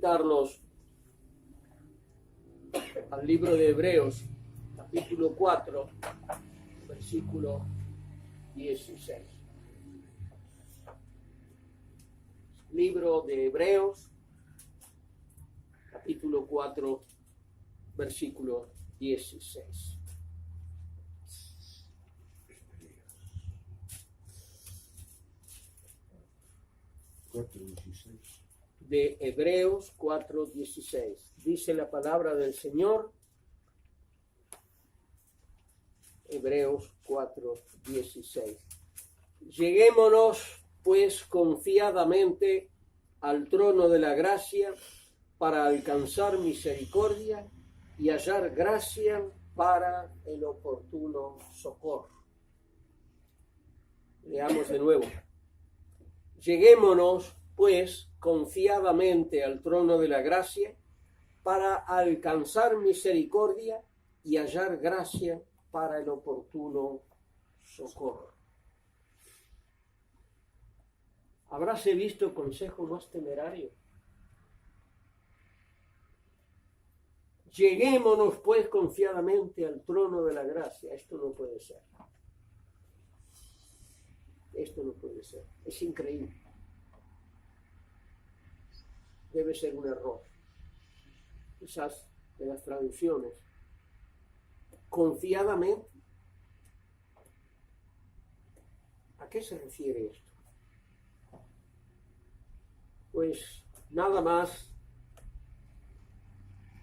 invitarlos al libro de Hebreos, capítulo 4, versículo 16. Libro de Hebreos, capítulo 4, versículo 16. De Hebreos 4:16. Dice la palabra del Señor. Hebreos 4:16. Lleguémonos pues confiadamente al trono de la gracia para alcanzar misericordia y hallar gracia para el oportuno socorro. Leamos de nuevo. Lleguémonos pues confiadamente al trono de la gracia para alcanzar misericordia y hallar gracia para el oportuno socorro. ¿Habráse visto consejo más temerario? Lleguémonos pues confiadamente al trono de la gracia. Esto no puede ser. Esto no puede ser. Es increíble. Debe ser un error. Quizás de las traducciones. Confiadamente. ¿A qué se refiere esto? Pues nada más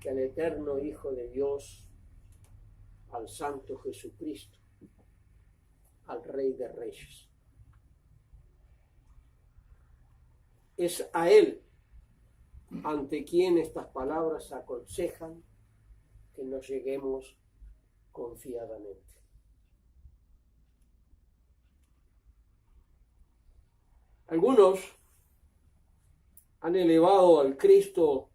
que al eterno Hijo de Dios, al Santo Jesucristo, al Rey de Reyes. Es a Él ante quien estas palabras aconsejan que nos lleguemos confiadamente. Algunos han elevado al Cristo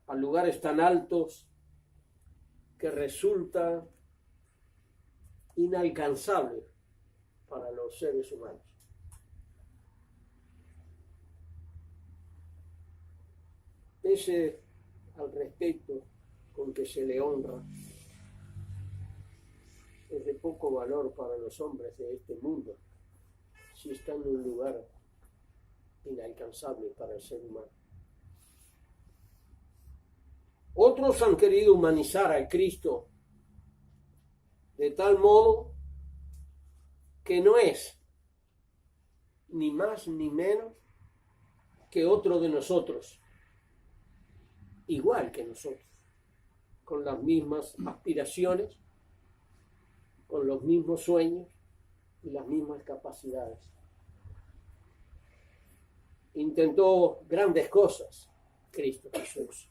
a lugares tan altos que resulta inalcanzable para los seres humanos. Pese al respeto con que se le honra, es de poco valor para los hombres de este mundo si está en un lugar inalcanzable para el ser humano. Otros han querido humanizar al Cristo de tal modo que no es ni más ni menos que otro de nosotros, igual que nosotros, con las mismas aspiraciones, con los mismos sueños y las mismas capacidades. Intentó grandes cosas, Cristo Jesús.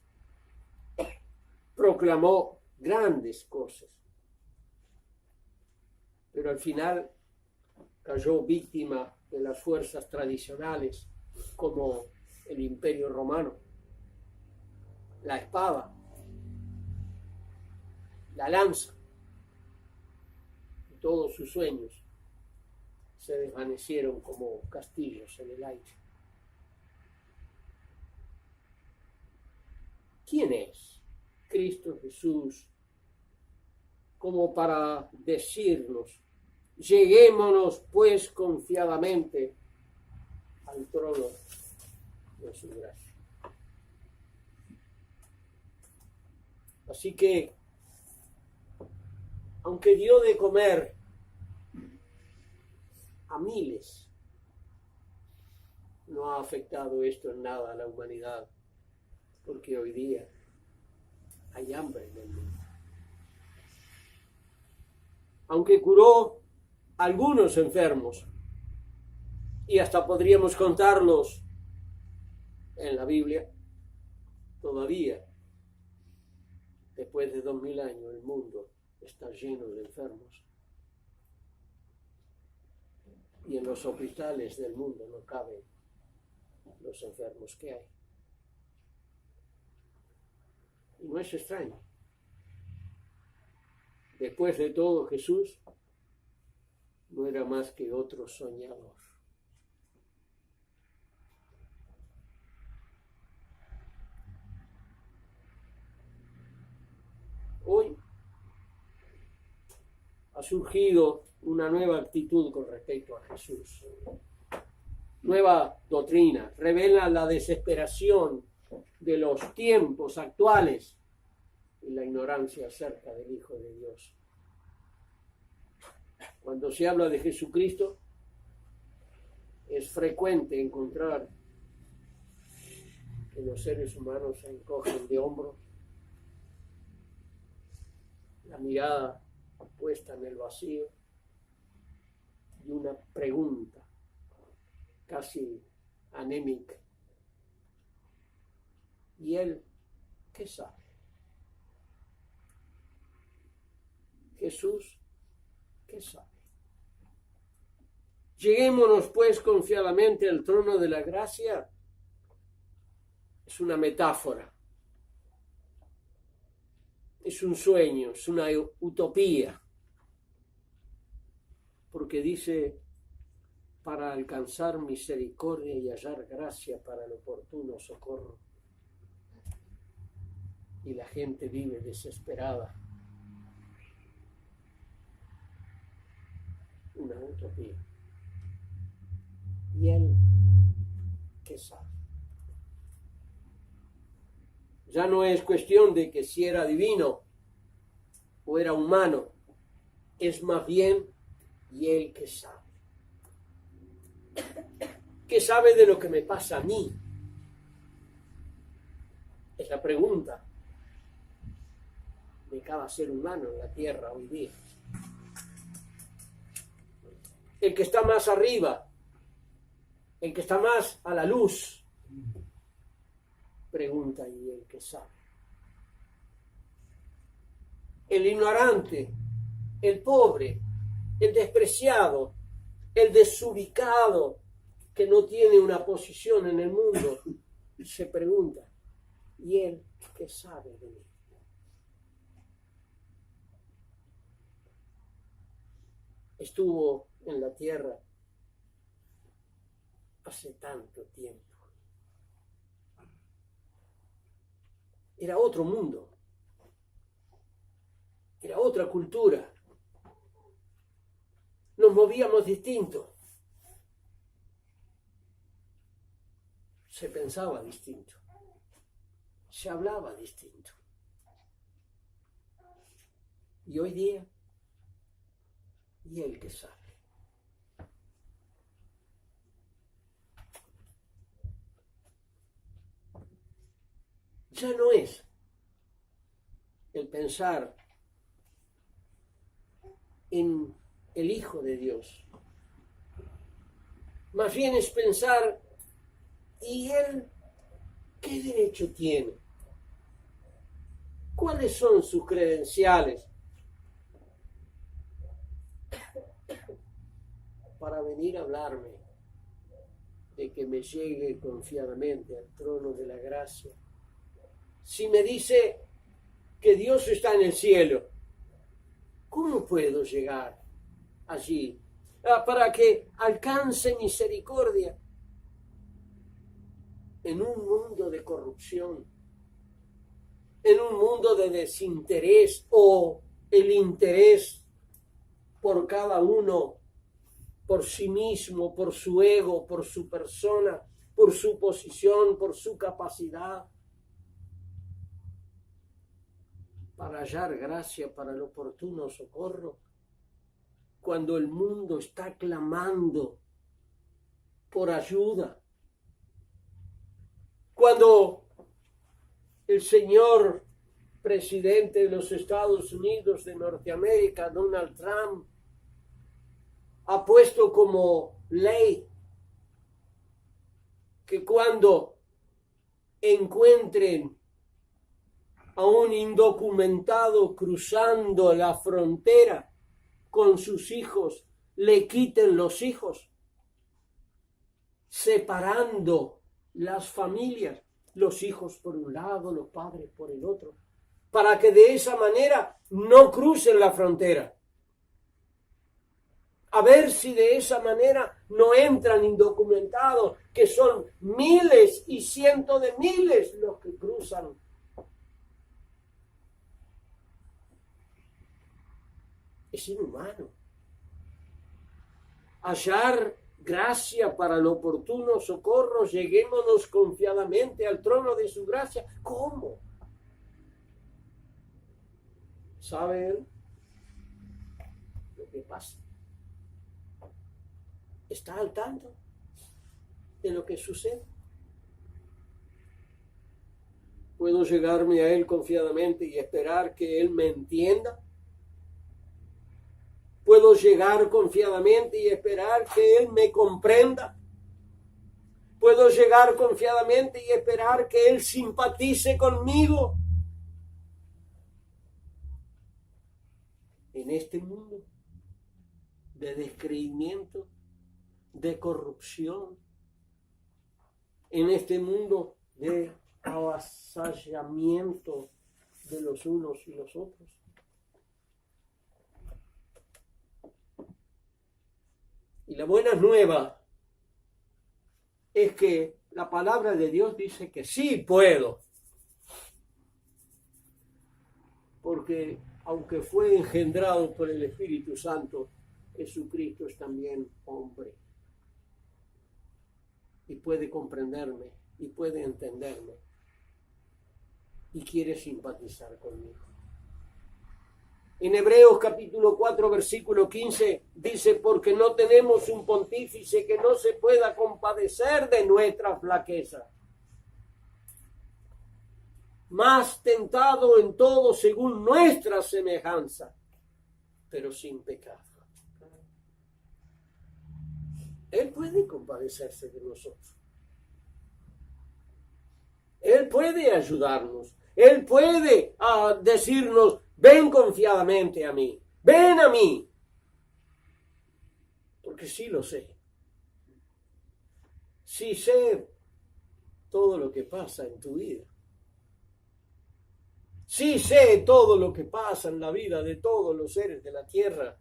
Proclamó grandes cosas. Pero al final cayó víctima de las fuerzas tradicionales como el Imperio Romano, la espada, la lanza, y todos sus sueños se desvanecieron como castillos en el aire. ¿Quién es Cristo Jesús como para decirnos: lleguémonos pues confiadamente al trono de su gracia? Así que, aunque dio de comer a miles, no ha afectado esto en nada a la humanidad, porque hoy día hay hambre en el mundo. Aunque curó a algunos enfermos, y hasta podríamos contarlos en la Biblia, todavía, después de 2000 años, el mundo está lleno de enfermos. Y en los hospitales del mundo no caben los enfermos que hay. Y no es extraño. Después de todo, Jesús no era más que otro soñador. surgido una nueva actitud con respecto a Jesús. Nueva doctrina, revela la desesperación de los tiempos actuales y la ignorancia acerca del Hijo de Dios. Cuando se habla de Jesucristo, es frecuente encontrar que los seres humanos se encogen de hombros, la mirada puesta en el vacío y una pregunta casi anémica. ¿Y él qué sabe? Jesús, ¿qué sabe? Lleguémonos pues confiadamente al trono de la gracia. Es una metáfora, es un sueño, es una utopía, porque dice, para alcanzar misericordia y hallar gracia para el oportuno socorro. Y la gente vive desesperada. Una utopía. ¿Y él qué sabe? Ya no es cuestión de que si era divino o era humano, es más bien, ¿y él qué sabe? ¿Qué sabe de lo que me pasa a mí? Es la pregunta de cada ser humano en la tierra hoy día. El que está más arriba, el que está más a la luz, pregunta, y el que sabe. El ignorante, el pobre, el despreciado, el desubicado, que no tiene una posición en el mundo, se pregunta, ¿y él qué sabe de mí? Estuvo en la tierra hace tanto tiempo. Era otro mundo, era otra cultura. Nos movíamos distinto. Se pensaba distinto. Se hablaba distinto. Y hoy día, ¿y él qué sabe? Ya no es el pensar en el Hijo de Dios. Más bien es pensar, ¿y él qué derecho tiene? ¿Cuáles son sus credenciales para venir a hablarme de que me llegue confiadamente al trono de la gracia? Si me dice que Dios está en el cielo, ¿cómo puedo llegar allí para que alcance misericordia en un mundo de corrupción, en un mundo de desinterés o el interés por cada uno, por sí mismo, por su ego, por su persona, por su posición, por su capacidad? Para hallar gracia para el oportuno socorro, cuando el mundo está clamando por ayuda, cuando el señor presidente de los Estados Unidos de Norteamérica, Donald Trump, ha puesto como ley que cuando encuentren a un indocumentado cruzando la frontera con sus hijos, le quiten los hijos, separando las familias, los hijos por un lado, los padres por el otro, para que de esa manera no crucen la frontera. A ver si de esa manera no entran indocumentados, que son miles y cientos de miles los que cruzan. es inhumano. Hallar gracia para el oportuno socorro, lleguémonos confiadamente al trono de su gracia. ¿Cómo? ¿Sabe él lo que pasa? ¿Está al tanto de lo que sucede? ¿Puedo llegarme a él confiadamente y esperar que él me entienda? ¿Puedo llegar confiadamente y esperar que él me comprenda? ¿Puedo llegar confiadamente y esperar que él simpatice conmigo? En este mundo de descreimiento, de corrupción, en este mundo de avasallamiento de los unos y los otros. Y la buena nueva es que la palabra de Dios dice que sí puedo. Porque aunque fue engendrado por el Espíritu Santo, Jesucristo es también hombre. Y puede comprenderme, y puede entenderme, y quiere simpatizar conmigo. En Hebreos capítulo 4, versículo 15, dice, porque no tenemos un pontífice que no se pueda compadecer de nuestra flaqueza, más tentado en todo según nuestra semejanza, pero sin pecado. Él puede compadecerse de nosotros. Él puede ayudarnos. Él puede decirnos, ven confiadamente a mí. Ven a mí. Porque sí lo sé. Sí sé todo lo que pasa en tu vida. Sí sé todo lo que pasa en la vida de todos los seres de la tierra.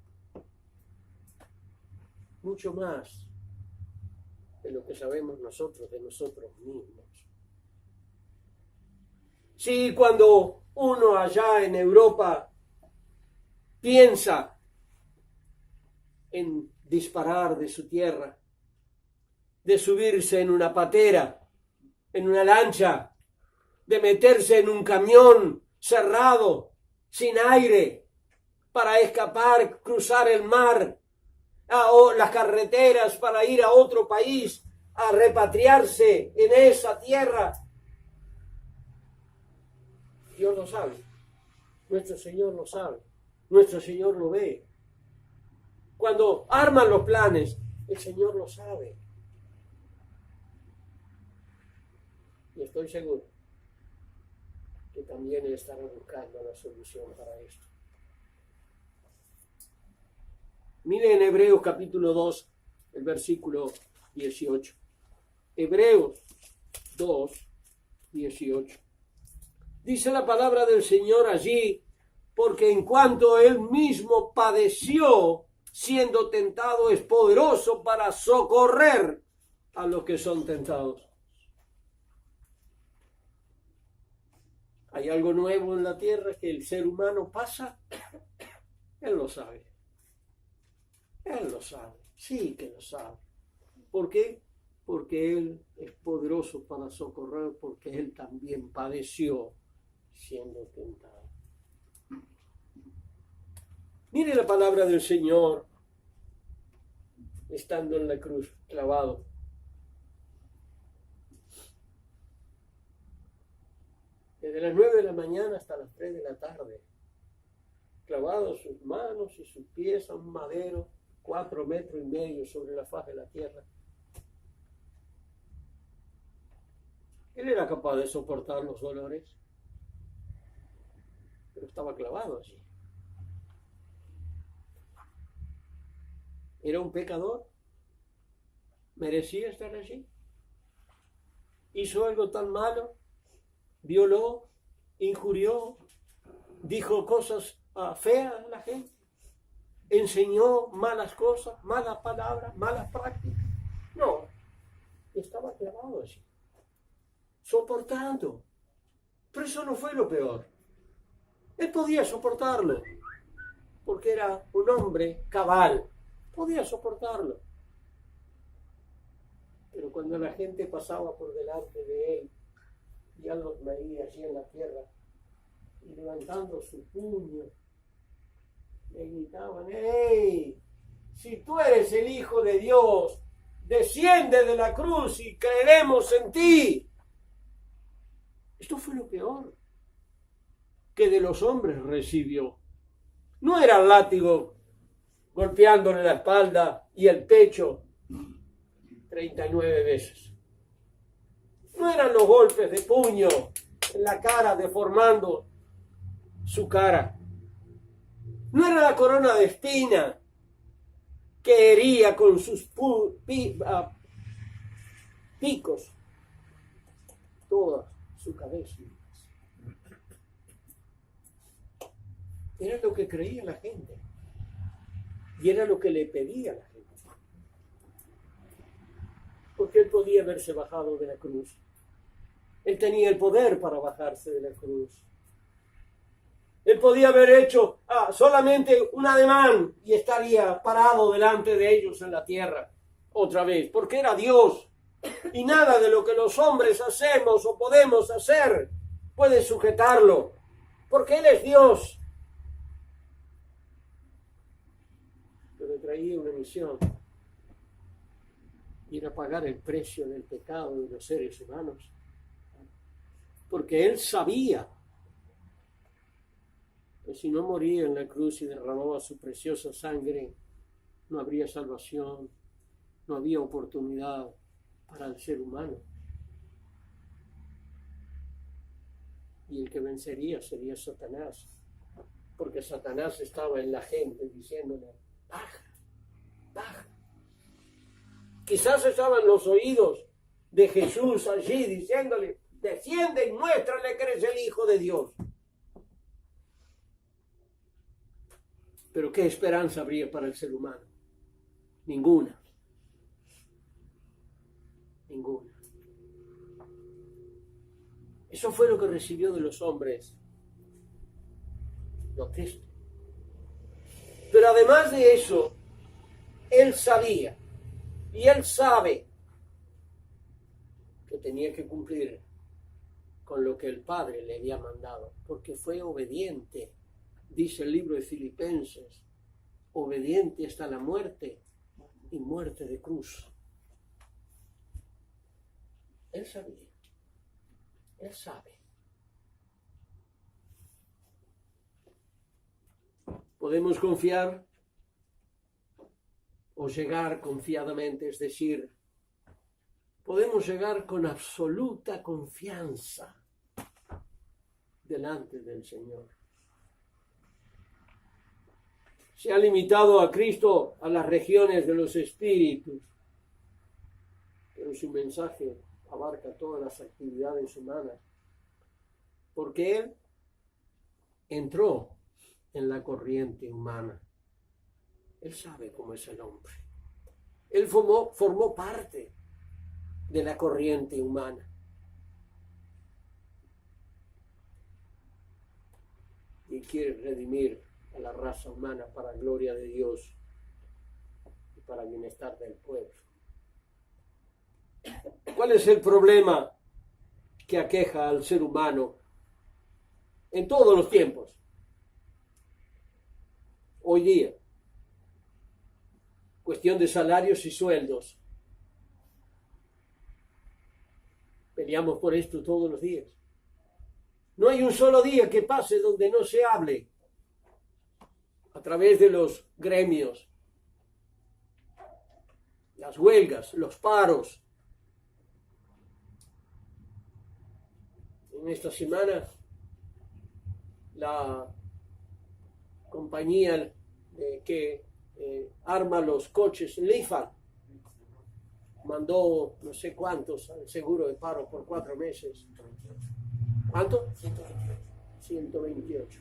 Mucho más de lo que sabemos nosotros de nosotros mismos. Sí, cuando uno allá en Europa piensa en disparar de su tierra, de subirse en una patera, en una lancha, de meterse en un camión cerrado, sin aire, para escapar, cruzar el mar, o las carreteras para ir a otro país, a repatriarse en esa tierra. Dios lo sabe, nuestro Señor lo sabe, nuestro Señor lo ve. Cuando arman los planes, el Señor lo sabe. Y estoy seguro que también Él estará buscando la solución para esto. Miren en Hebreos capítulo 2, el versículo 18. Hebreos 2, 18. Dice la palabra del Señor allí, porque en cuanto Él mismo padeció, siendo tentado, es poderoso para socorrer a los que son tentados. ¿Hay algo nuevo en la tierra que el ser humano pasa? Él lo sabe. Él lo sabe. Sí que lo sabe. ¿Por qué? Porque Él es poderoso para socorrer, porque Él también padeció siendo tentado. Mire la palabra del Señor estando en la cruz, clavado. Desde las 9 de la mañana hasta las 3 de la tarde, clavado sus manos y sus pies a un madero, 4,5 metros sobre la faz de la tierra. Él era capaz de soportar los dolores, pero estaba clavado allí. ¿Era un pecador? ¿Merecía estar allí? ¿Hizo algo tan malo? ¿Violó? ¿Injurió? ¿Dijo cosas feas a la gente? ¿Enseñó malas cosas, malas palabras, malas prácticas? No, estaba clavado allí, soportando. Pero eso no fue lo peor. Él podía soportarlo. porque era un hombre cabal, podía soportarlo. Pero cuando la gente pasaba por delante de él, ya los veía allí en la tierra, y levantando su puño, le gritaban: ¡Hey! Si tú eres el Hijo de Dios, desciende de la cruz y creeremos en ti. Esto fue lo peor que de los hombres recibió. No era el látigo golpeándole la espalda y el pecho 39 veces. No eran los golpes de puño en la cara deformando su cara. No era la corona de espina que hería con sus picos toda su cabeza. Era lo que creía la gente y era lo que le pedía la gente, porque él podía haberse bajado de la cruz. Él tenía el poder para bajarse de la cruz. Él podía haber hecho solamente un ademán y estaría parado delante de ellos en la tierra otra vez, porque era Dios. Y nada de lo que los hombres hacemos o podemos hacer puede sujetarlo, porque Él es Dios. Pero traía una misión: ir a pagar el precio del pecado de los seres humanos, porque Él sabía que si no moría en la cruz y derramaba su preciosa sangre, no habría salvación, no había oportunidad para el ser humano. Y el que vencería sería Satanás, porque Satanás estaba en la gente diciéndole: baja, baja. Quizás estaban los oídos de Jesús allí diciéndole: desciende y muéstrale que eres el Hijo de Dios. Pero ¿qué esperanza habría para el ser humano? Ninguna. Ninguna. Eso fue lo que recibió de los hombres, lo Cristo. Pero además de eso, Él sabía y Él sabe que tenía que cumplir con lo que el Padre le había mandado, porque fue obediente. Dice el libro de Filipenses, obediente hasta la muerte y muerte de cruz. Él sabía, Él sabe. Podemos confiar o llegar confiadamente, es decir, podemos llegar con absoluta confianza delante del Señor. Se ha limitado a Cristo a las regiones de los espíritus, pero su mensaje abarca todas las actividades humanas, porque Él entró en la corriente humana. Él sabe cómo es el hombre. Él formó parte de la corriente humana. Y quiere redimir a la raza humana para gloria de Dios y para bienestar del pueblo. ¿Cuál es el problema que aqueja al ser humano en todos los tiempos? Hoy día, cuestión de salarios y sueldos. Peleamos por esto todos los días. No hay un solo día que pase donde no se hable a través de los gremios, las huelgas, los paros. En esta semana, la compañía que arma los coches, Lifa, mandó no sé cuántos al seguro de paro por 4 meses. ¿Cuánto? 128.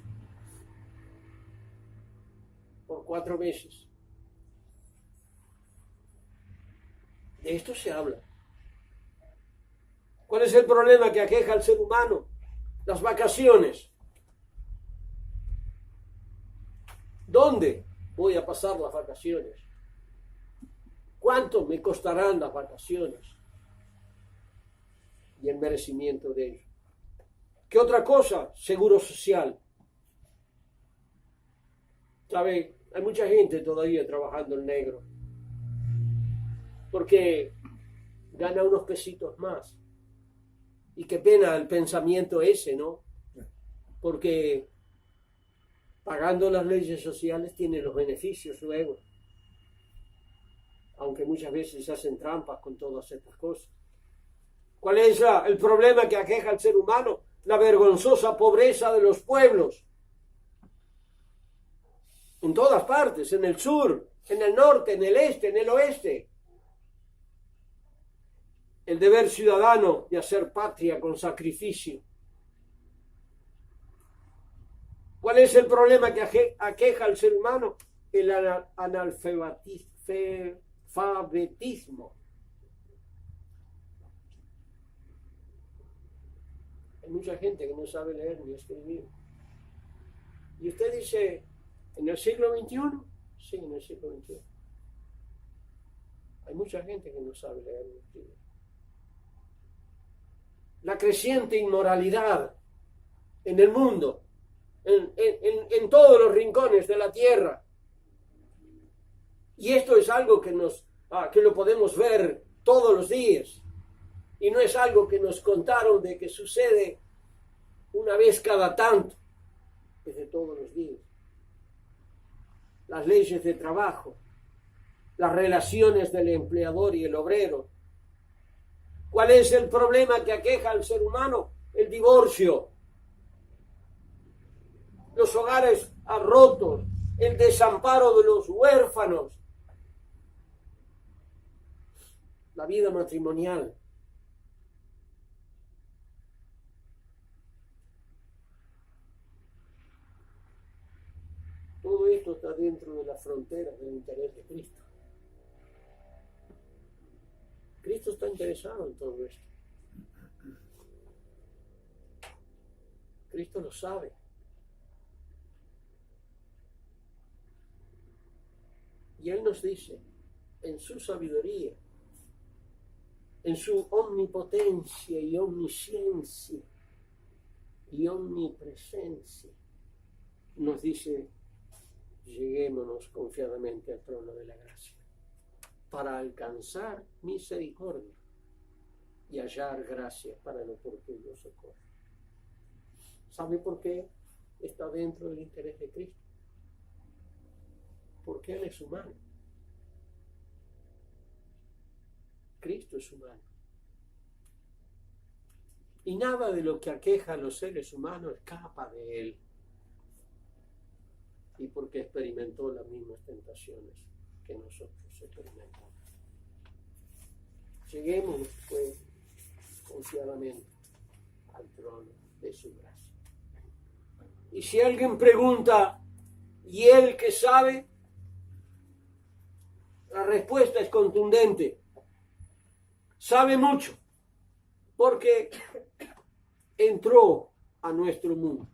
Por 4 meses. De esto se habla. ¿Cuál es el problema que aqueja al ser humano? Las vacaciones. ¿Dónde voy a pasar las vacaciones? ¿Cuánto me costarán las vacaciones? Y el merecimiento de ello. ¿Qué otra cosa? Seguro social. ¿Sabe? Hay mucha gente todavía trabajando en negro. Porque gana unos pesitos más. Y qué pena el pensamiento ese, ¿no? Porque pagando las leyes sociales tiene los beneficios luego. Aunque muchas veces se hacen trampas con todas estas cosas. ¿Cuál es el problema que aqueja al ser humano? La vergonzosa pobreza de los pueblos. En todas partes, en el sur, en el norte, en el este, en el oeste. El deber ciudadano de hacer patria con sacrificio. ¿Cuál es el problema que aqueja al ser humano? El analfabetismo. Hay mucha gente que no sabe leer ni escribir. Y usted dice, ¿en el siglo XXI? Sí, en el siglo XXI. Hay mucha gente que no sabe leer ni escribir. La creciente inmoralidad en el mundo, en todos los rincones de la tierra. Y esto es algo que lo podemos ver todos los días. Y no es algo que nos contaron de que sucede una vez cada tanto, es de todos los días. Las leyes de trabajo, las relaciones del empleador y el obrero. ¿Cuál es el problema que aqueja al ser humano? El divorcio, los hogares rotos, el desamparo de los huérfanos, la vida matrimonial. Todo esto está dentro de las fronteras del interés de Cristo. Cristo está interesado en todo esto. Cristo lo sabe. Y Él nos dice, en su sabiduría, en su omnipotencia y omnisciencia y omnipresencia, nos dice, lleguémonos confiadamente al trono de la gracia para alcanzar misericordia y hallar gracia para el oportuno socorro. ¿Sabe por qué está dentro del interés de Cristo? Porque Él es humano. Cristo es humano. Y nada de lo que aqueja a los seres humanos escapa de Él. Y porque experimentó las mismas tentaciones que nosotros experimentamos. Lleguemos, pues, confiadamente al trono de su gracia. Y si alguien pregunta, ¿y él qué sabe? La respuesta es contundente. Sabe mucho, porque entró a nuestro mundo,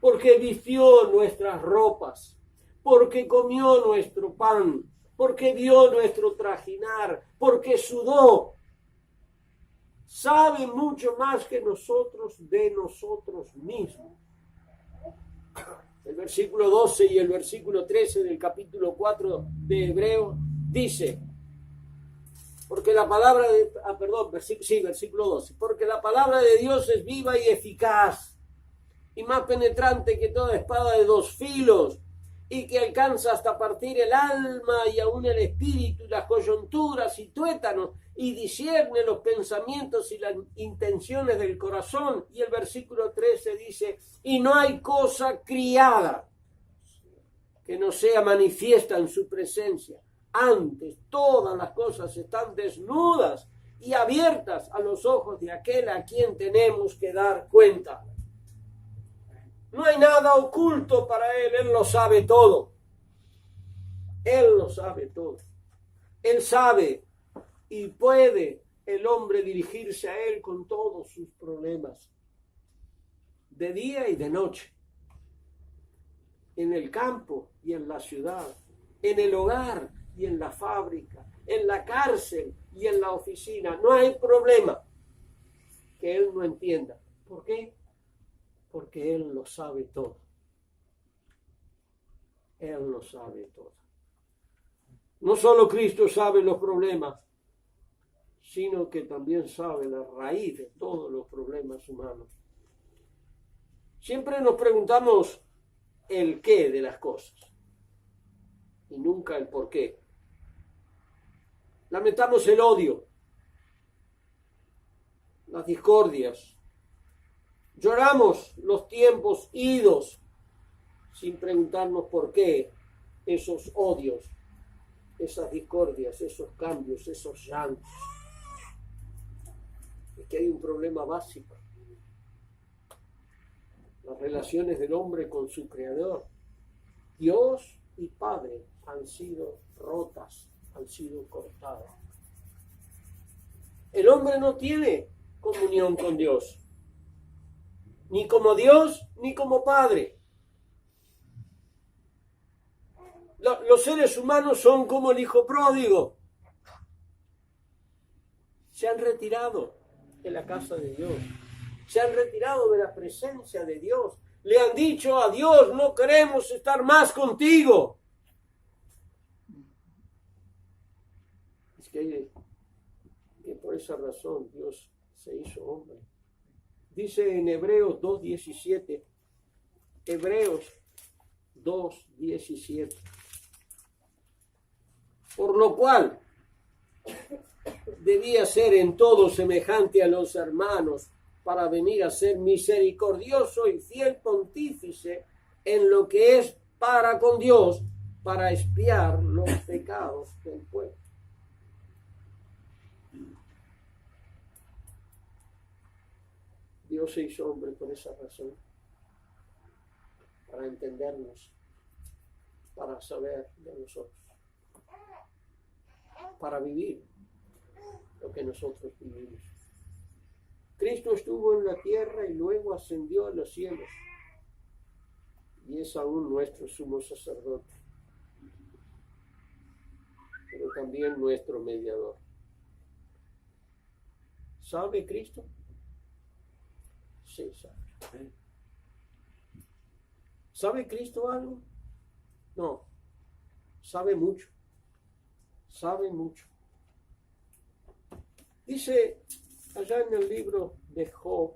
porque vistió nuestras ropas, porque comió nuestro pan, porque vio nuestro trajinar, porque sudó. Sabe mucho más que nosotros de nosotros mismos. El versículo 12 y el versículo 13 del capítulo 4 de Hebreo dice, porque la palabra de, versículo 12, porque la palabra de Dios es viva y eficaz, y más penetrante que toda espada de dos filos, y que alcanza hasta partir el alma y aún el espíritu y las coyunturas y tuétanos, y discierne los pensamientos y las intenciones del corazón. Y el versículo 13 dice, y no hay cosa criada que no sea manifiesta en su presencia. Antes, todas las cosas están desnudas y abiertas a los ojos de aquel a quien tenemos que dar cuenta. No hay nada oculto para Él, Él lo sabe todo. Él lo sabe todo. Él sabe y puede el hombre dirigirse a Él con todos sus problemas, de día y de noche. en el campo y en la ciudad, en el hogar y en la fábrica, en la cárcel y en la oficina. No hay problema que Él no entienda. ¿Por qué? Porque Él lo sabe todo. Él lo sabe todo. No solo Cristo sabe los problemas, sino que también sabe la raíz de todos los problemas humanos. Siempre nos preguntamos el qué de las cosas y nunca el por qué. Lamentamos el odio, las discordias. Lloramos los tiempos idos sin preguntarnos por qué esos odios, esas discordias, esos cambios, esos llantos. Es que hay un problema básico. Las relaciones del hombre con su Creador, Dios y Padre, han sido rotas, han sido cortadas. El hombre no tiene comunión con Dios, ni como Dios, ni como Padre. Los seres humanos son como el hijo pródigo. Se han retirado de la casa de Dios. Se han retirado de la presencia de Dios. Le han dicho a Dios, no queremos estar más contigo. Es que por esa razón Dios se hizo hombre. Dice en Hebreos 2:17, Hebreos 2:17, por lo cual debía ser en todo semejante a los hermanos, para venir a ser misericordioso y fiel pontífice en lo que es para con Dios, para expiar los pecados del pueblo. Dios se hizo hombre por esa razón, para entendernos, para saber de nosotros, para vivir lo que nosotros vivimos. Cristo estuvo en la tierra y luego ascendió a los cielos, y es aún nuestro sumo sacerdote, pero también nuestro mediador. ¿Sabe Cristo? Sí, sabe. ¿Sabe Cristo algo? No, sabe mucho, sabe mucho. Dice allá en el libro de Job,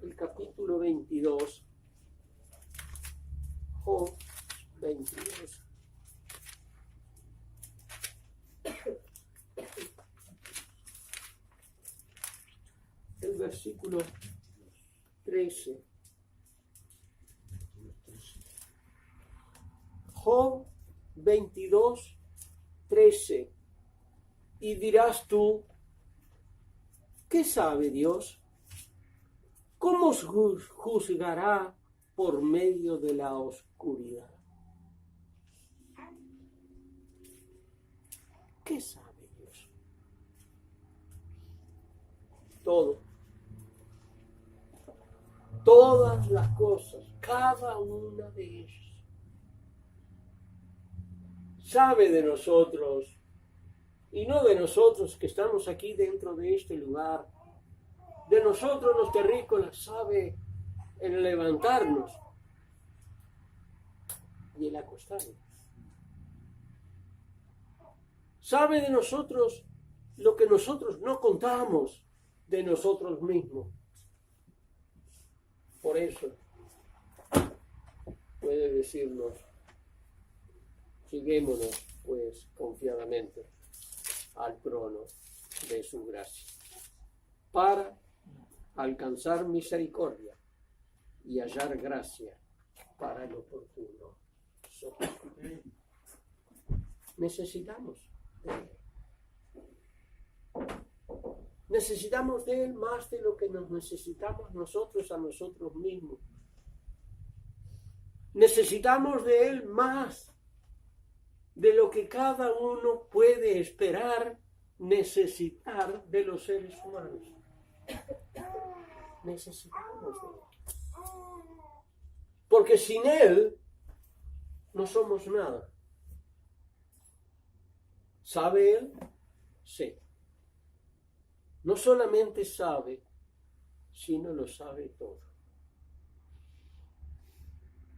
el capítulo 22, Job 22. El versículo 13. Job 22, 13. Y dirás tú, ¿qué sabe Dios? ¿Cómo juzgará por medio de la oscuridad? ¿Qué sabe Dios? Todo. Todas las cosas, cada una de ellas. Sabe de nosotros, y no de nosotros que estamos aquí dentro de este lugar. De nosotros los terrícolas sabe el levantarnos y el acostarnos. Sabe de nosotros lo que nosotros no contamos de nosotros mismos. Por eso puede decirnos, lleguémonos pues confiadamente al trono de su gracia, para alcanzar misericordia y hallar gracia para el oportuno socorro. Necesitamos de Él. Necesitamos de Él más de lo que nos necesitamos nosotros a nosotros mismos. Necesitamos de Él más de lo que cada uno puede esperar necesitar de los seres humanos. Necesitamos de Él. Porque sin Él no somos nada. ¿Sabe Él? Sí. No solamente sabe, sino lo sabe todo.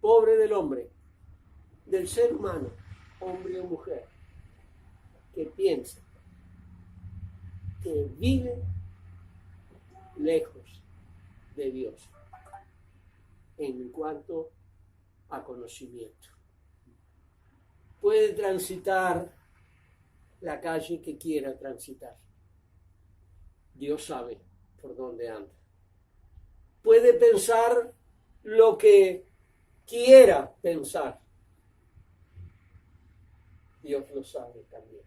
Pobre del hombre, del ser humano, hombre o mujer, que piensa que vive lejos de Dios en cuanto a conocimiento. Puede transitar la calle que quiera transitar. Dios sabe por dónde anda. Puede pensar lo que quiera pensar. Dios lo sabe también.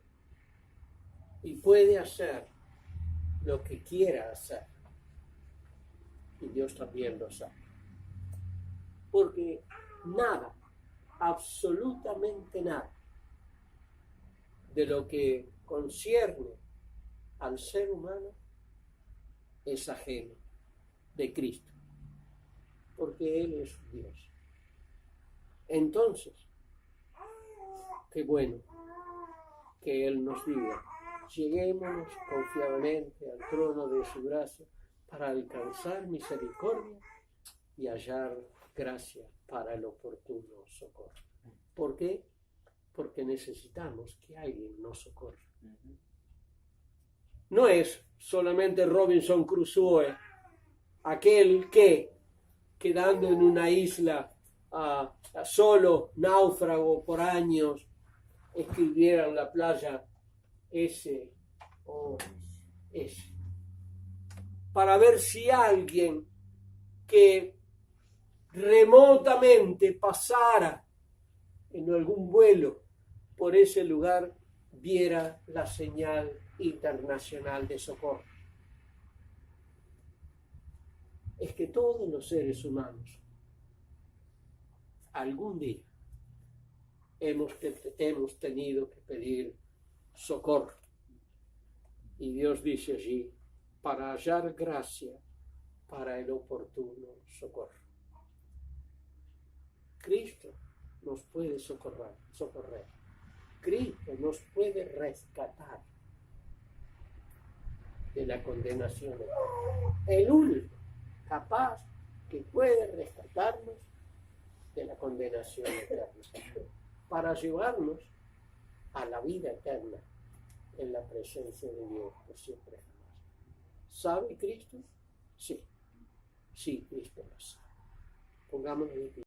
Y puede hacer lo que quiera hacer. Y Dios también lo sabe. Porque nada, absolutamente nada, de lo que concierne al ser humano es ajeno de Cristo. Porque Él es Dios. Entonces, qué bueno que Él nos diga, lleguémonos confiadamente al trono de su gracia para alcanzar misericordia y hallar gracia para el oportuno socorro. ¿Por qué? Porque necesitamos que alguien nos socorra. No es solamente Robinson Crusoe, aquel que, quedando en una isla solo, náufrago por años, escribiera en la playa SOS, para ver si alguien que remotamente pasara en algún vuelo por ese lugar viera la señal internacional de socorro. Es que todos los seres humanos algún día hemos tenido que pedir socorro. Y Dios dice allí, para hallar gracia para el oportuno socorro. Cristo nos puede socorrer. Cristo nos puede rescatar de la condenación. El único capaz que puede rescatarnos de la condenación eterna, para llevarnos a la vida eterna en la presencia de Dios por siempre jamás. ¿Sabe Cristo? Sí. Sí, Cristo lo sabe. Pongámonos de pie.